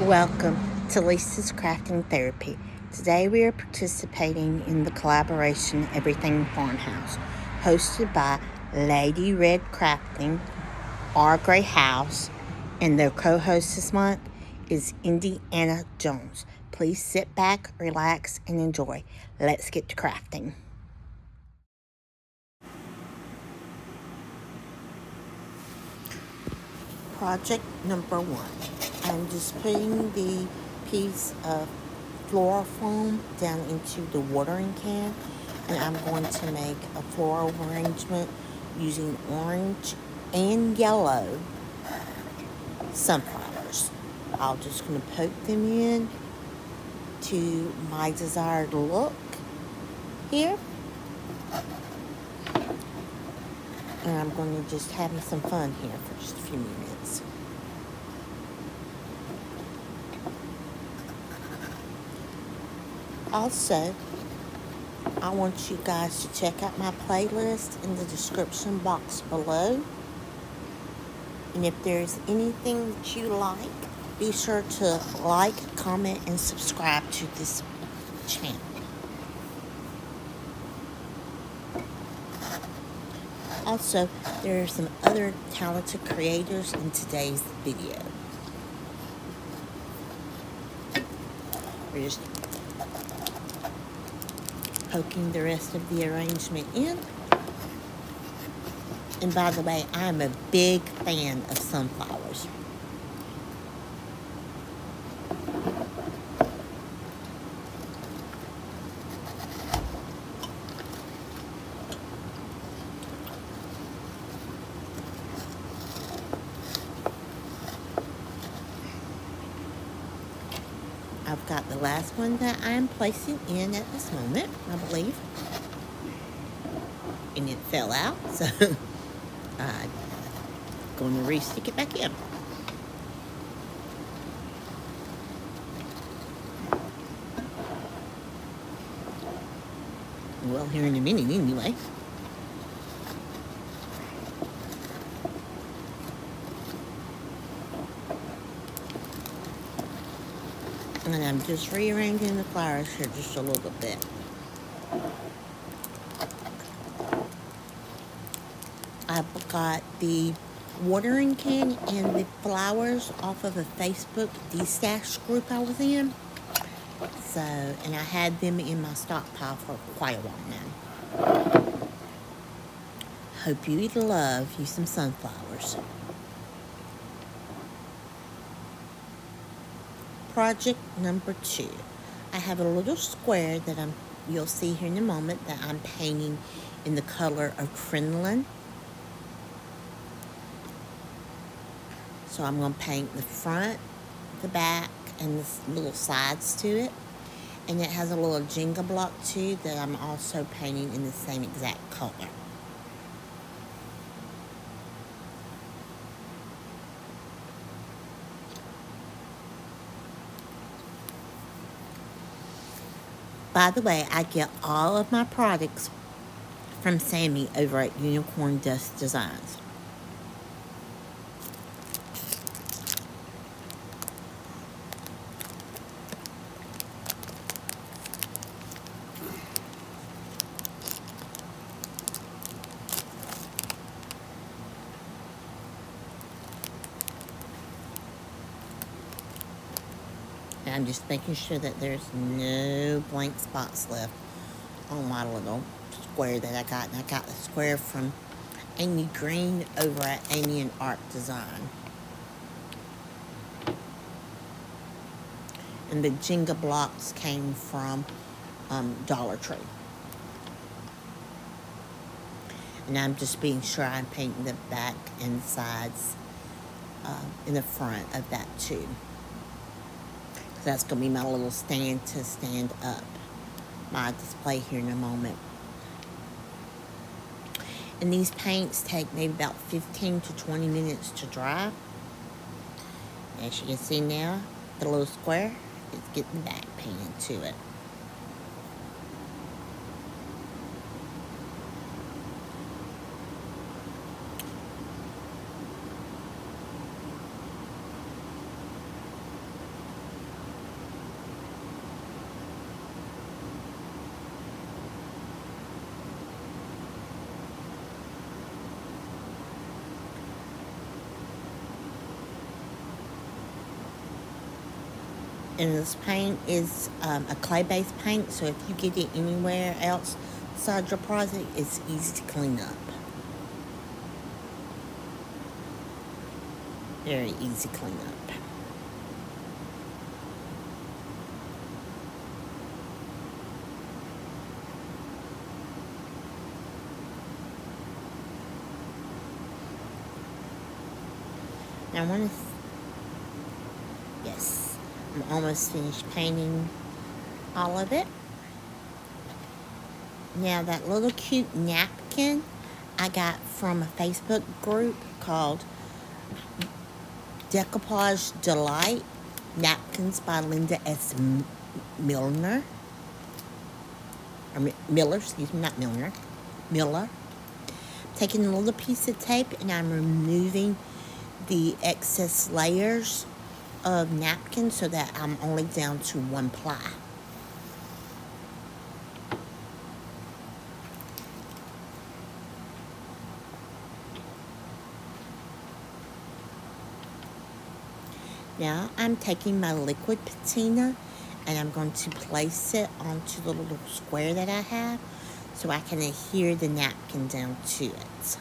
Welcome to Lisa's Crafting Therapy. Today we are participating in the collaboration Everything Farmhouse, hosted by Lady Red Crafting, R. Gray House, and their co-host this month is Indiana Jones. Please sit back, relax, and enjoy. Let's get to crafting. Project number 1. I'm just putting the piece of floral foam down into the watering can, and I'm going to make a floral arrangement using orange and yellow sunflowers. I'm just going to poke them in to my desired look here, and I'm going to just have some fun here for just a few minutes. Also, I want you guys to check out my playlist in the description box below. And if there's anything that you like, be sure to like, comment, and subscribe to this channel. Also, there are some other talented creators in today's video. We're just poking the rest of the arrangement in. And by the way, I'm a big fan of sunflowers. I've got the last one that I'm placing in at this moment, I believe. And it fell out, so I'm going to re-stick it back in. Well, here in a minute anyway. And I'm just rearranging the flowers here just a little bit. I've got the watering can and the flowers off of a Facebook de-stash group I was in. So, and I had them in my stockpile for quite a while now. Hope you love you some sunflowers. Project number 2. I have a little square that you'll see here in a moment that I'm painting in the color of crinoline. So I'm going to paint the front, the back, and the little sides to it. And it has a little Jenga block too that I'm also painting in the same exact color. By the way, I get all of my products from Sammy over at Unicorn Dust Designs. And I'm just making sure that there's no blank spots left on my little square that I got. And I got the square from Amy Green over at Amy and Art Design. And the Jenga blocks came from Dollar Tree. And I'm just being sure I'm painting the back and sides in the front of that too. That's going to be my little stand to stand up my display here in a moment. And these paints take maybe about 15 to 20 minutes to dry. As you can see now, the little square is getting the back painted to it. And this paint is a clay-based paint, so if you get it anywhere else inside your project, it's easy to clean up. Very easy cleanup. Now I want to, yes, I'm almost finished painting all of it. Now that little cute napkin I got from a Facebook group called Decoupage Delight Napkins by Linda S. Milner. Or Miller, excuse me, not Milner. Miller. Taking a little piece of tape and I'm removing the excess layers of napkin so that I'm only down to one ply. Now I'm taking my liquid patina and I'm going to place it onto the little square that I have so I can adhere the napkin down to it.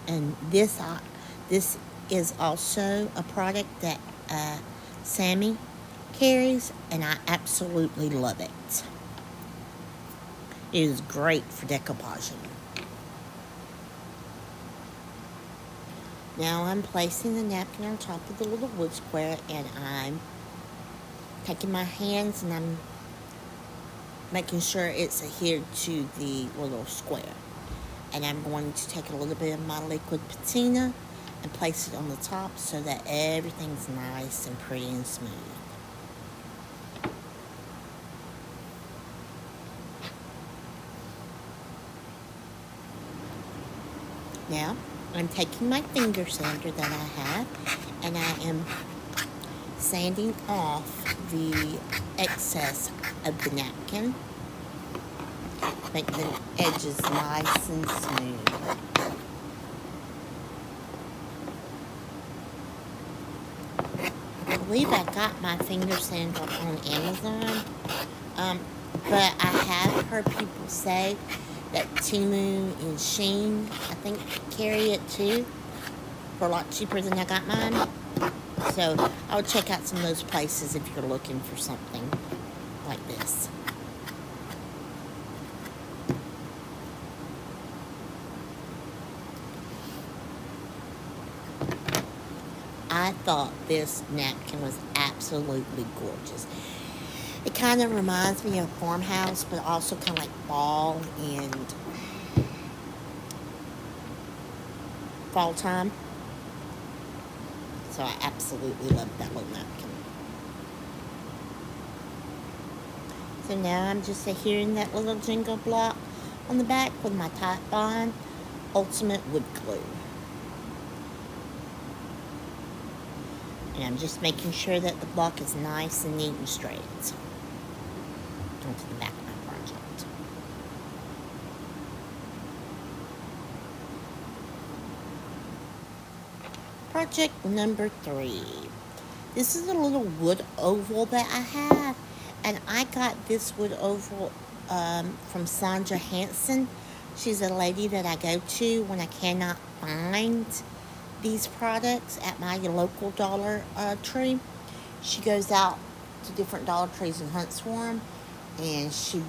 And this is also a product that Sammy carries, and I absolutely love it. It is great for decoupaging. Now I'm placing the napkin on top of the little wood square, and I'm taking my hands and I'm making sure it's adhered to the little square. And I'm going to take a little bit of my liquid patina and place it on the top so that everything's nice and pretty and smooth. Now, I'm taking my finger sander that I have and I am sanding off the excess of the napkin. Make the edges nice and smooth. I believe I got my finger sander on Amazon, but I have heard people say that Temu and Shein, I think, carry it too for a lot cheaper than I got mine. So I'll check out some of those places if you're looking for something like this. I thought this napkin was absolutely gorgeous. It kind of reminds me of Farmhouse, but also kind of like fall and fall time. So I absolutely love that little napkin. So now I'm just adhering that little jingle block on the back with my Type Bond Ultimate Wood Glue. And I'm just making sure that the block is nice and neat and straight onto the back of my project. Project number 3. This is a little wood oval that I have, and I got this wood oval from Sandra Hansen. She's a lady that I go to when I cannot find these products at my local Dollar Tree. She goes out to different Dollar Trees and hunts for them, and she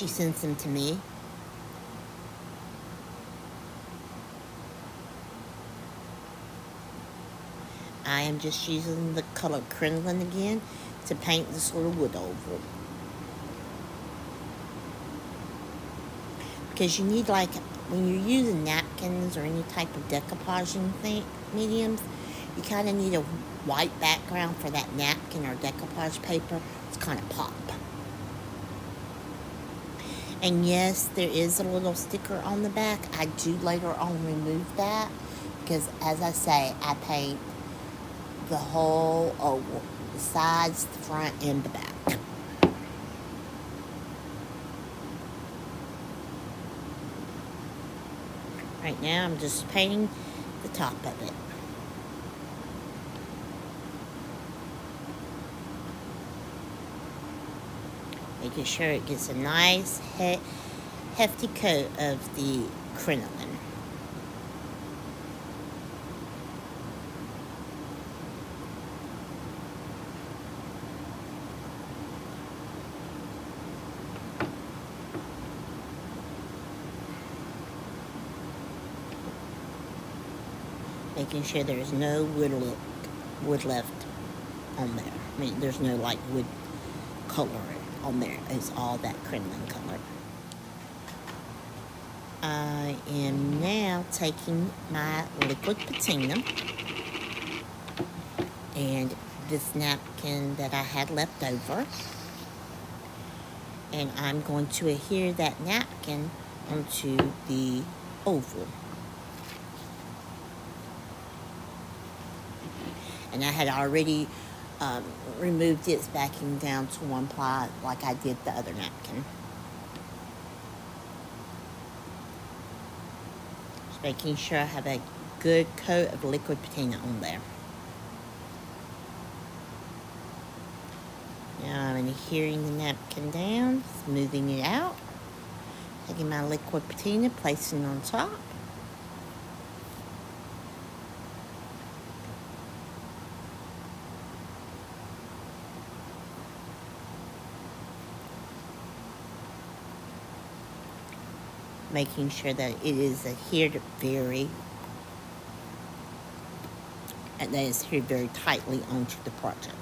sends them to me. I am just using the color crinoline again to paint this little wood oval. Because you need, like, when you're using napkins or any type of decoupaging mediums, you kind of need a white background for that napkin or decoupage paper to kind of pop. And yes, there is a little sticker on the back. I do later on remove that because, as I say, I paint the whole oval, the sides, the front, and the back. Right now I'm just painting the top of it. Making sure it gets a nice hefty coat of the crinoline. Making sure there's no wood left on there. I mean, there's no like wood color on there. It's all that crinoline color. I am now taking my liquid patina and this napkin that I had left over, and I'm going to adhere that napkin onto the oval. And I had already removed its backing down to one ply like I did the other napkin. Just making sure I have a good coat of liquid patina on there. Now I'm adhering the napkin down, smoothing it out, taking my liquid patina, placing it on top. Making sure that it is adhered very tightly onto the project.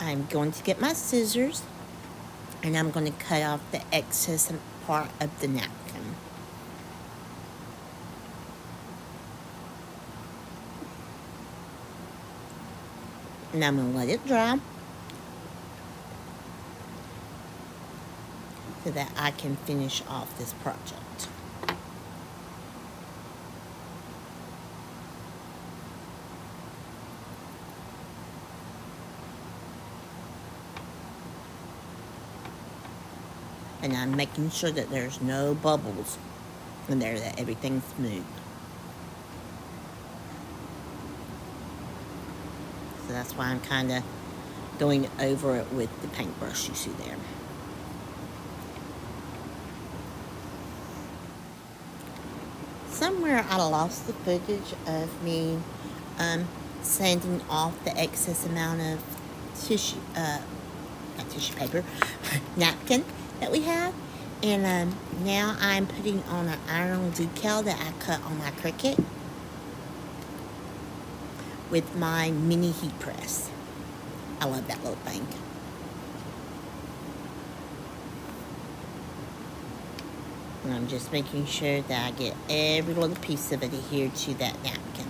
I'm going to get my scissors and I'm going to cut off the excess part of the napkin. And I'm going to let it dry so that I can finish off this project. And I'm making sure that there's no bubbles in there, that everything's smooth. So that's why I'm kind of going over it with the paintbrush you see there. Somewhere I lost the footage of me sanding off the excess amount of tissue, not tissue paper, napkin that we have. And now I'm putting on an iron decal that I cut on my Cricut with my mini heat press. I love that little thing. And I'm just making sure that I get every little piece of it adhered to that napkin.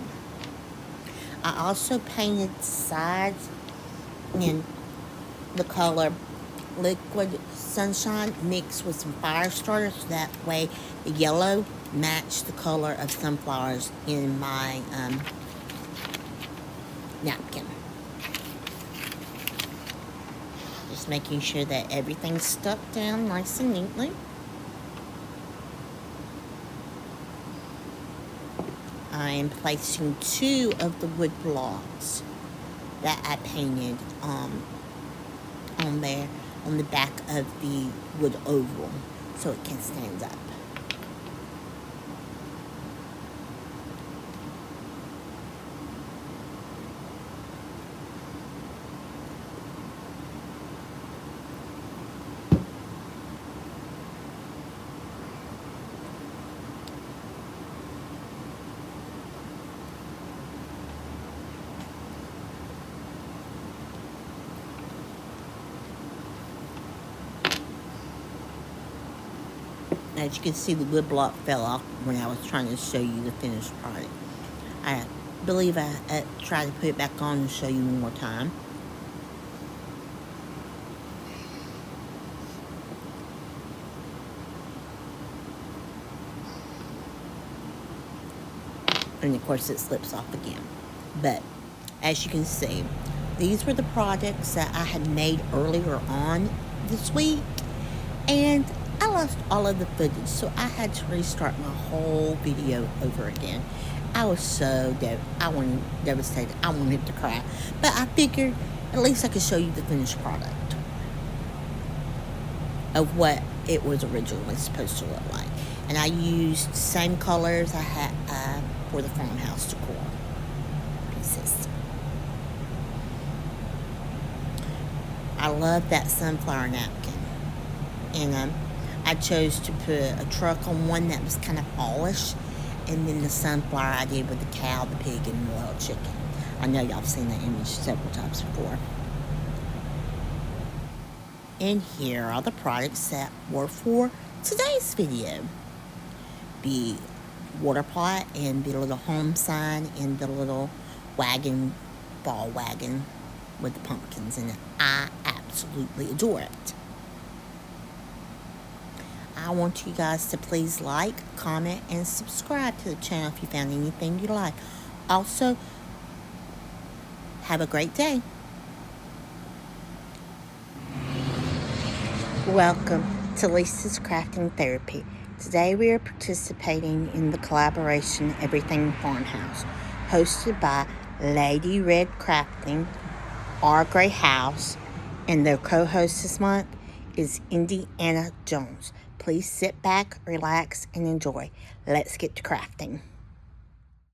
I also painted sides in the color Liquid Sunshine mixed with some fire starter, so that way the yellow matched the color of sunflowers in my napkin. Just making sure that everything's stuck down nice and neatly. I am placing 2 of the wood blocks that I painted on there on the back of the wood oval so it can stand up. As you can see, the wood block fell off when I was trying to show you the finished product. I believe I tried to put it back on and show you one more time. And of course it slips off again. But as you can see, These were the projects that I had made earlier on this week, and I lost all of the footage, so I had to restart my whole video over again. I was so devastated. I wanted to cry, but I figured at least I could show you the finished product of what it was originally supposed to look like. And I used the same colors I had for the farmhouse decor pieces. I love that sunflower napkin. And I chose to put a truck on one that was kind of polished. And then the sunflower I did with the cow, the pig, and the wild chicken. I know y'all have seen that image several times before. And here are the products that were for today's video. The water pot and the little home sign and the little ball wagon with the pumpkins in it. I absolutely adore it. I want you guys to please like, comment, and subscribe to the channel if you found anything you like. Also, have a great day. Welcome to Lisa's Crafting Therapy. Today we are participating in the collaboration Everything Farmhouse, hosted by Lady Red Crafting, Our Grey House, and their co-host this month is Indiana Jones. Please sit back, relax, and enjoy. Let's get to crafting.